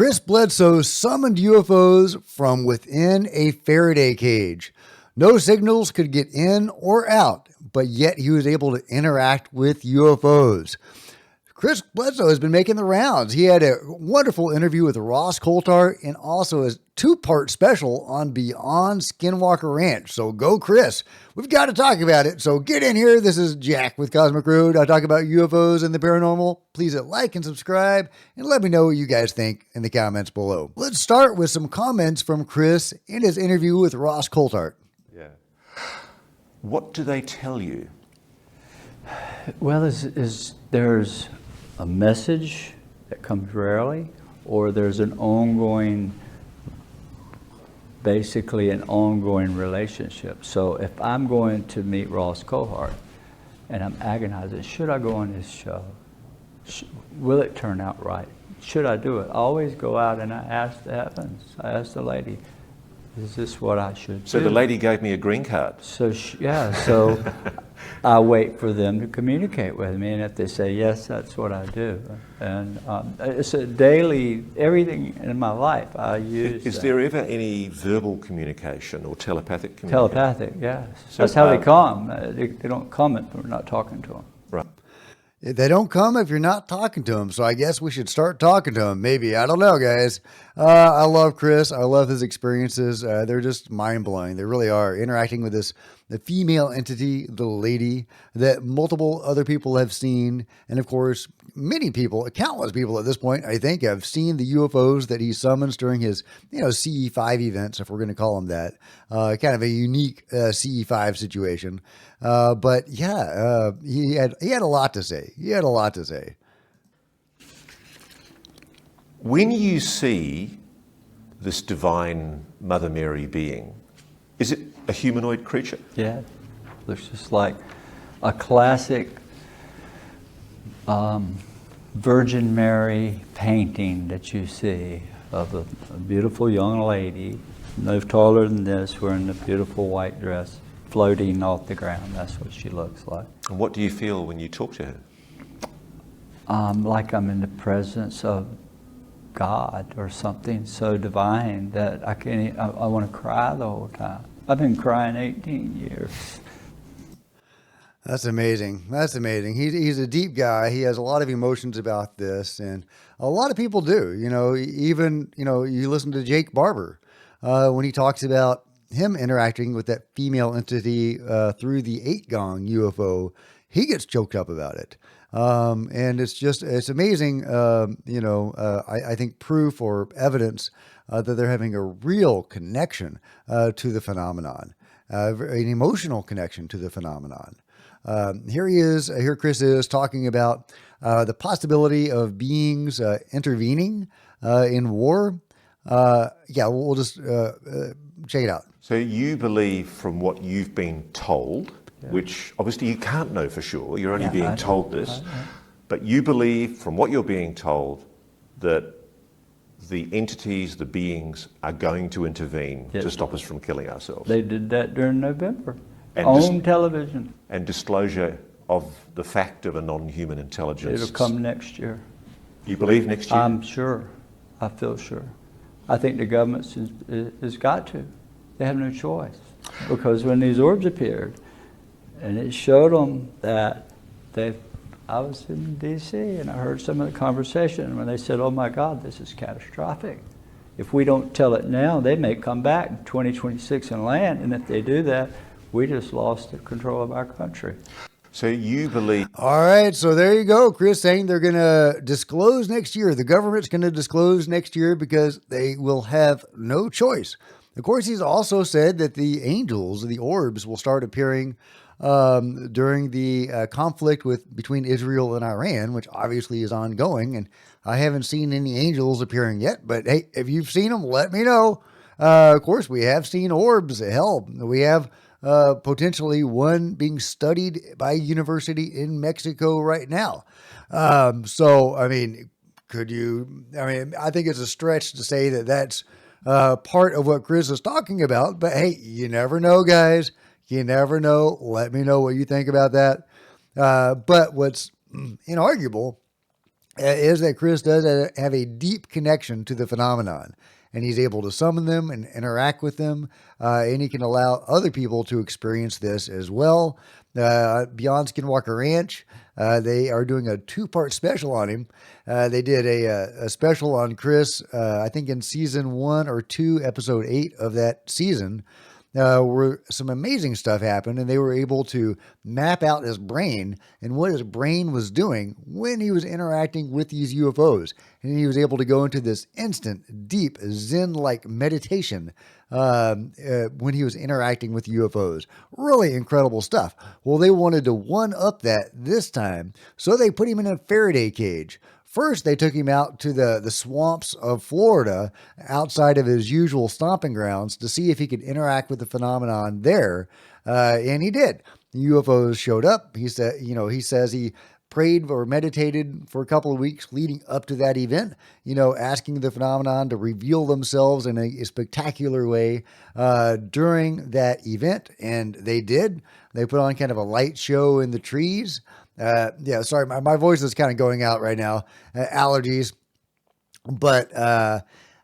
Chris Bledsoe summoned UFOs from within a Faraday cage. No signals could get in or out, but yet he was able to interact with UFOs. Chris Bledsoe has been making the rounds. He had a wonderful interview with Ross Coulthart and also a two-part special on Beyond Skinwalker Ranch. So go, Chris. We've got to talk about it. So get in here. This is Jack with Cosmic Road. I talk about UFOs and the paranormal. Please hit like and subscribe and let me know what you guys think in the comments below. Let's start with some comments from Chris in his interview with Ross Coulthart. Yeah. What do they tell you? Well, there's a message that comes rarely, or there's an ongoing, basically an ongoing relationship. So if I'm going to meet Ross Coulthart and I'm agonizing, should I go on his show? Will it turn out right? Should I do it? I always go out and I ask the heavens, I ask the lady, is this what I should do? So the lady gave me a green card. So so I wait for them to communicate with me, and if they say yes, that's what I do. And it's a daily, everything in my life I use. Is there ever any verbal communication or telepathic communication? Telepathic, yes. So, that's how they come. They don't comment if we're not talking to them. Right. They don't come if you're not talking to them. So I guess we should start talking to them. Maybe. I don't know, guys. I love Chris. I love his experiences. They're just mind-blowing. They really are. Interacting with the female entity, the lady, that multiple other people have seen. And of course, many people, countless people at this point, I think, have seen the UFOs that he summons during his, CE5 events, if we're going to call them that. Kind of a unique CE5 situation. But yeah, he had a lot to say. He had a lot to say. When you see this divine Mother Mary being, is it a humanoid creature? Yeah, looks just like a classic Virgin Mary painting that you see of a beautiful young lady, no taller than this, wearing a beautiful white dress, floating off the ground. That's what she looks like. And what do you feel when you talk to her? Like I'm in the presence of God or something so divine that I want to cry the whole time. I've been crying 18 years. That's amazing. That's amazing. He's a deep guy. He has a lot of emotions about this, and a lot of people do. Even you listen to Jake Barber when he talks about him interacting with that female entity through the 8-gong UFO. He gets choked up about it. And it's amazing, I think proof or evidence that they're having a real connection to the phenomenon, an emotional connection to the phenomenon. Here Chris is talking about the possibility of beings intervening in war. We'll just check it out. So you believe from what you've been told, which obviously you can't know for sure, you're only being told this, but you believe from what you're being told that the entities, the beings, are going to intervene to stop us from killing ourselves. They did that during November, on television. And disclosure of the fact of a non-human intelligence. It'll come next year. You believe next year? I'm sure. I feel sure. I think the government has got to. They have no choice. Because when these orbs appeared, and it showed them that I was in D.C. and I heard some of the conversation when they said, oh my God, this is catastrophic. If we don't tell it now, they may come back in 2026 and land, and if they do that, we just lost the control of our country. So you believe... All right, so there you go. Chris saying they're going to disclose next year. The government's going to disclose next year because they will have no choice. Of course, he's also said that the angels, the orbs, will start appearing during the conflict between Israel and Iran, which obviously is ongoing. And I haven't seen any angels appearing yet, but hey, if you've seen them, let me know. Of course, we have seen orbs. Hell, we have potentially one being studied by a university in Mexico right now. So, I mean, I think it's a stretch to say that that's part of what Chris is talking about, but hey, you never know, guys. You never know. Let me know what you think about that. But what's inarguable is that Chris does have a deep connection to the phenomenon, and he's able to summon them and interact with them, and he can allow other people to experience this as well. Beyond Skinwalker Ranch, they are doing a 2-part special on him. They did a special on Chris, I think in season 1 or 2, episode 8 of that season, where some amazing stuff happened, and they were able to map out his brain and what his brain was doing when he was interacting with these UFOs. And he was able to go into this instant, deep, Zen-like meditation when he was interacting with UFOs. Really incredible stuff. Well, they wanted to one-up that this time, so they put him in a Faraday cage. First, they took him out to the swamps of Florida, outside of his usual stomping grounds, to see if he could interact with the phenomenon there, and he did. The UFOs showed up. He says he prayed or meditated for a couple of weeks leading up to that event, asking the phenomenon to reveal themselves in a spectacular way during that event, and they did. They put on kind of a light show in the trees. Sorry, my voice is kind of going out right now. Allergies. But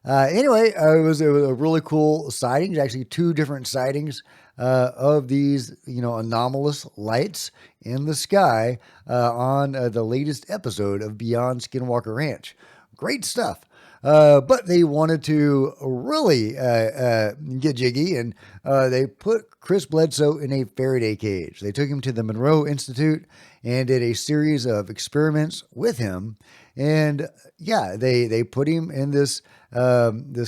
anyway, it was a really cool sighting. Actually, 2 different sightings of these, anomalous lights in the sky on the latest episode of Beyond Skinwalker Ranch. Great stuff. But they wanted to really get jiggy, and they put Chris Bledsoe in a Faraday cage. They took him to the Monroe Institute and did a series of experiments with him. And they put him in this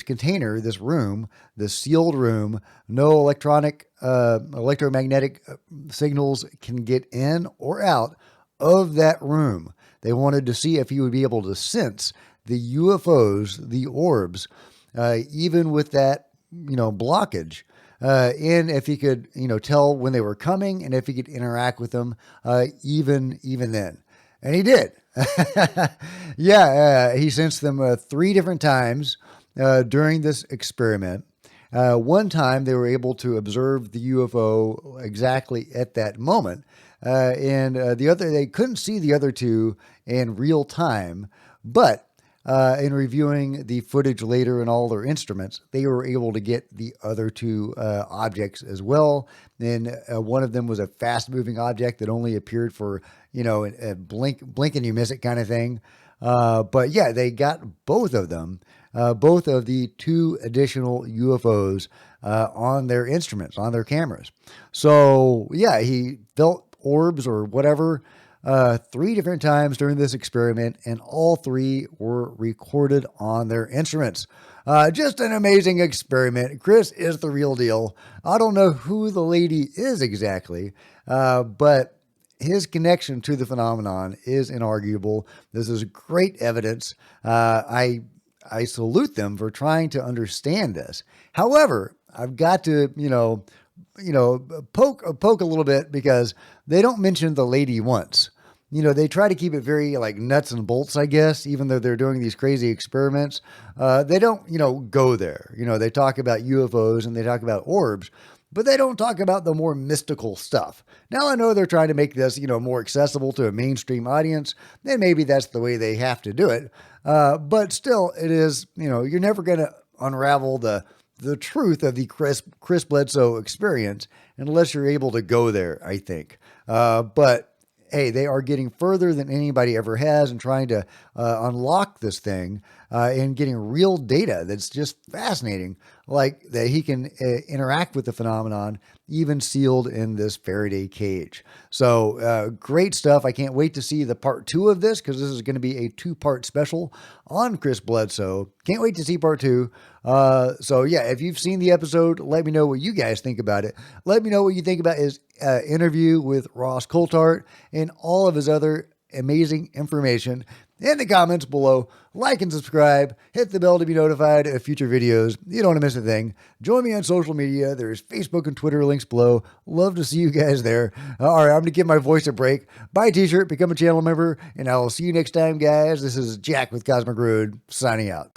container, this room, this sealed room. No electromagnetic signals can get in or out of that room. They wanted to see if he would be able to sense the UFOs, the orbs, even with that, blockage. And if he could, tell when they were coming, and if he could interact with them, even then. And he did. He sensed them 3 different times during this experiment. One time they were able to observe the UFO exactly at that moment. And they couldn't see the other 2 in real time, but in reviewing the footage later and all their instruments, they were able to get the other 2 objects as well. And one of them was a fast-moving object that only appeared for, a blink and you miss it kind of thing. They got both of them, both of the 2 additional UFOs on their instruments, on their cameras. So, he felt orbs or whatever 3 different times during this experiment, and all 3 were recorded on their instruments. Just an amazing experiment. Chris is the real deal. I don't know who the lady is exactly, but his connection to the phenomenon is inarguable. This is great evidence. I salute them for trying to understand this. However, I've got to, poke a little bit, because they don't mention the lady once. They try to keep it very like nuts and bolts, I guess, even though they're doing these crazy experiments. They don't, go there. They talk about UFOs and they talk about orbs, but they don't talk about the more mystical stuff. Now, I know they're trying to make this, more accessible to a mainstream audience, and maybe that's the way they have to do it. But still, it is, you're never going to unravel the truth of the Chris Bledsoe experience unless you're able to go there, I think. But hey, they are getting further than anybody ever has and trying to unlock this thing and getting real data that's just fascinating, like that he can interact with the phenomenon, even sealed in this Faraday cage. So great stuff. I can't wait to see the part 2 of this, because this is going to be a 2-part special on Chris Bledsoe. Can't wait to see part 2. If you've seen the episode, let me know what you guys think about it. Let me know what you think about his interview with Ross Coulthart and all of his other amazing information in the comments below. Like and subscribe. Hit the bell to be notified of future videos. You don't want to miss a thing. Join me on social media. There's Facebook and Twitter links below. Love to see you guys there. All right, I'm going to give my voice a break. Buy a t-shirt, become a channel member, and I will see you next time, guys. This is Jack with Cosmic Road, signing out.